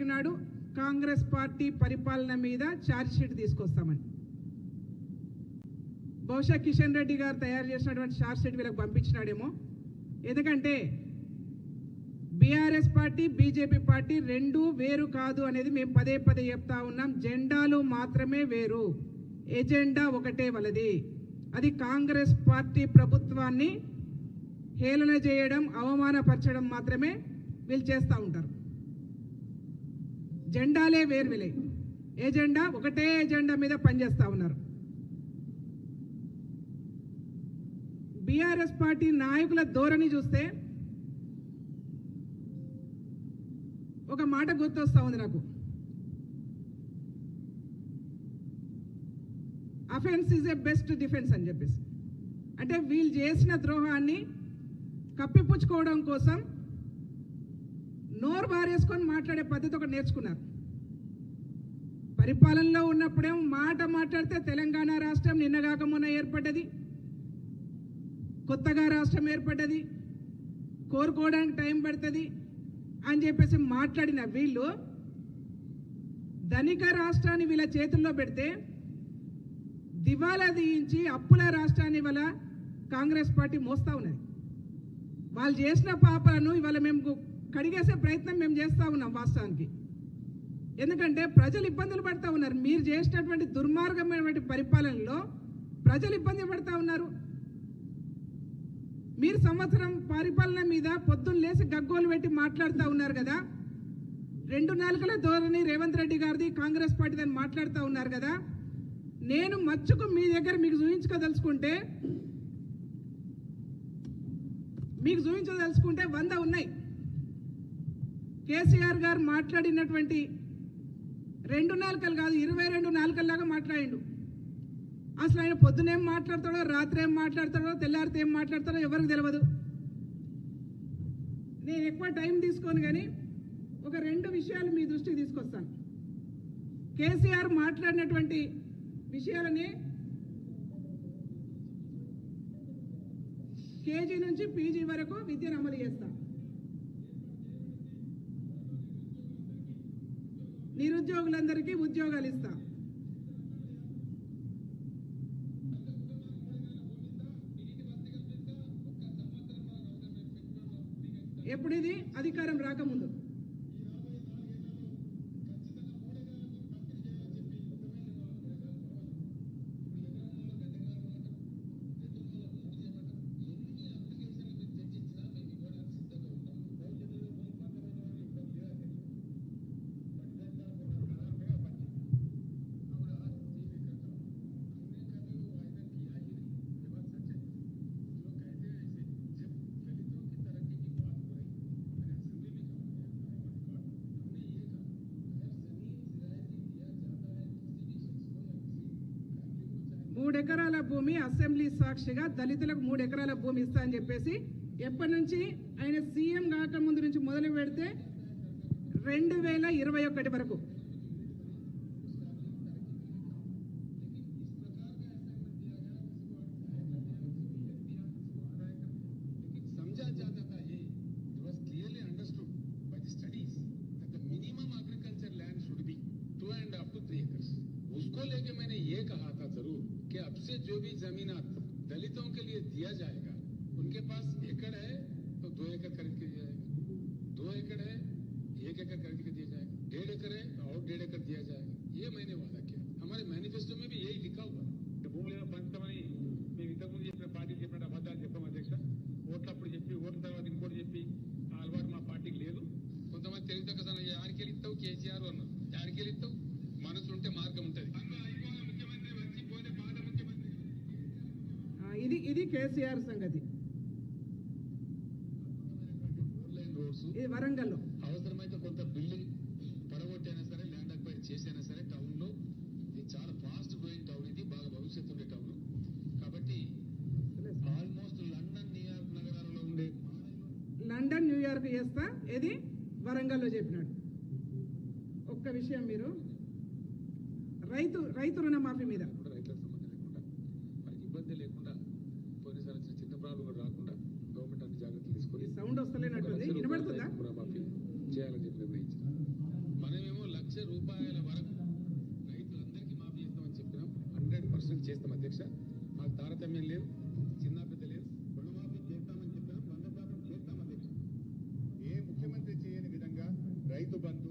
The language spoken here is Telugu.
తారీఖు నాడు కాంగ్రెస్ పార్టీ పరిపాలన మీద ఛార్జ్ షీట్ తీసుకొస్తామని. బహుశా కిషన్ రెడ్డి గారు తయారు చేసినటువంటి ఛార్జ్ షీట్ వీళ్ళకి పంపించినాడేమో. ఎందుకంటే బీఆర్ఎస్ పార్టీ బీజేపీ పార్టీ రెండు వేరు కాదు అనేది మేము పదే పదే చెప్తా ఉన్నాం. జెండాలు మాత్రమే వేరు, ఎజెండా ఒకటే వాళ్ళది. అది కాంగ్రెస్ పార్టీ ప్రభుత్వాన్ని హేళన చేయడం, అవమానపరచడం మాత్రమే వీళ్ళు చేస్తూ ఉంటారు. జెండాలే వేరు వీళ్ళే, ఎజెండా ఒకటే ఎజెండా మీద పనిచేస్తూ ఉన్నారు. బీఆర్ఎస్ పార్టీ నాయకుల ధోరణి చూస్తే ఒక మాట గుర్తొస్తా ఉంది నాకు. Offence is a best defence అని చెప్పేసి. అంటే వీళ్ళు చేసిన ద్రోహాన్ని కప్పిపుచ్చుకోవడం కోసం నోరు బారేసుకొని మాట్లాడే పద్ధతి ఒకటి నేర్చుకున్నారు. పరిపాలనలో ఉన్నప్పుడేమో మాట మాట్లాడితే తెలంగాణ రాష్ట్రం నిన్నగాక మొన్న ఏర్పడ్డది, కొత్తగా రాష్ట్రం ఏర్పడ్డది, కోరుకోవడానికి టైం పడుతుంది అని చెప్పేసి మాట్లాడిన వీళ్ళు ధనిక రాష్ట్రాన్ని వీళ్ళ చేతుల్లో పెడితే దివాలా తీయించి అప్పుల రాష్ట్రాన్ని ఇవాళ కాంగ్రెస్ పార్టీ మోస్తూ ఉన్నది. వాళ్ళు చేసిన పాపాలను ఇవాళ మేము కడిగేసే ప్రయత్నం మేము చేస్తూ ఉన్నాం వాస్తవానికి. ఎందుకంటే ప్రజలు ఇబ్బందులు పడుతూ ఉన్నారు. మీరు చేసినటువంటి దుర్మార్గమైనటువంటి పరిపాలనలో ప్రజలు ఇబ్బంది పడుతూ ఉన్నారు. మీరు సంవత్సరం పరిపాలన మీద పొద్దున్న లేసి గగ్గోలు పెట్టి మాట్లాడుతూ ఉన్నారు కదా. 2 నాలుకల ధోరణి రేవంత్ రెడ్డి గారిది, కాంగ్రెస్ పార్టీ దాన్ని మాట్లాడుతూ ఉన్నారు కదా. నేను మచ్చుకు మీ దగ్గర మీకు చూపించదలుచుకుంటే 100 ఉన్నాయి. కేసీఆర్ గారు మాట్లాడినటువంటి 2 నాలుకలు కాదు, 22 నాలుకల్లాగా మాట్లాడిండు. అసలు ఆయన పొద్దునేం మాట్లాడతాడో, రాత్రి ఏం మాట్లాడతాడో, తెల్లారితే ఏం మాట్లాడతాడో ఎవరికి తెలియదు. నేను ఎక్కువ టైం తీసుకోను కానీ ఒక 2 విషయాలు మీ దృష్టికి తీసుకొస్తాను. కేసీఆర్ మాట్లాడినటువంటి విషయాలని కేజీ నుంచి పీజీ వరకు విద్యను అమలు చేస్తాం. నిరుద్యోగులందరికీ ఉద్యోగాలు ఇస్తాం. ఎప్పుడు ఇది అధికారం రాకముందు. మూడు ఎకరాల భూమి అసెంబ్లీ సాక్షిగా దళితులకు 3 ఎకరాల భూమి ఇస్తా అని చెప్పేసి ఎప్పటి నుంచి ఆయన సీఎం కాకముందు నుంచి మొదలు పెడితే 2021 వరకు उसको लेके मैंने ये कहा था जरूर कि अब से जो भी जमीनात दलितों के लिए दिया जाएगा, उनके पास एकड़ है तो 2 एकड़ खरीद के दिया जाएगा, 2 एकड़ है 1 एकड़ खरीद के दिया जाएगा, 1.5 एकड़ है और 1.5 एकड़ दिया जाएगा. ये मैंने वादा किया. हमारे मैनिफेस्टो में भी यही लिखा हुआ है. భూముల పంచమని మేము ఇంతకుముందు చెప్పిన పార్టీలు చెప్పిన అబద్ధాలు చెప్పాం అధ్యక్ష. ఓట్లప్పుడు చెప్పి ఓట్ల తర్వాత ఇంకోటి చెప్పి ఆ అలవాటు మా పార్టీకి లేదు. కొంతమంది తెలియదు కదా, యాడికి వెళ్తావు కేసీఆర్ అన్నారు. యాడికి వెళ్తావు, మనసు ఉంటే మార్గం ఉంటుంది. ఇది కేసీఆర్ సంగతి. ఇది వరంగల్లో అవసరమైతే కొంత బిల్డింగ్ పడగొట్టైనా సరే, ల్యాండ్ అక్వైర్ చేసైనా సరే, టౌన్ లో ఇది చాలా ఫాస్ట్ గ్రోయింగ్ టౌన్, ఇది బాగా భవిష్యత్తు ఉండే టౌన్. కాబట్టి ఆల్మోస్ట్ లండన్ న్యూయార్క్ నగరాలలో ఉండే లండన్ న్యూయార్క్ చేస్తా, ఇది వరంగల్లో చెప్పినాడు. ఒక్క విషయం, మీరు రైతు రుణమాఫీ మీద రైతులకు సంబంధం లేకుండా, మనకి ఇబ్బంది లేకుండా, పోయినసారి చిన్న ప్రాబ్లం రాకుండా గవర్నమెంట్ అన్ని జాగ్రత్తలు తీసుకొని సౌండ్ వస్తలేనట్టుంది, వినబడుతుందా? రుణమాఫీ చేయాలని చెప్పి నిర్ణయించింది. మన రూపాయల వరకు రైతులందరికీ మాఫీ చేస్తామని చెప్పినాం. 100% చేస్తాం అధ్యక్ష. మాకు తారతమ్యం లేదు, చిన్న పెద్ద లేదు. రుణమాఫీ చేస్తామని చెప్పినాం, 100% చేస్తాం అధ్యక్ష. ఏ ముఖ్యమంత్రి చేయని విధంగా రైతు బంధు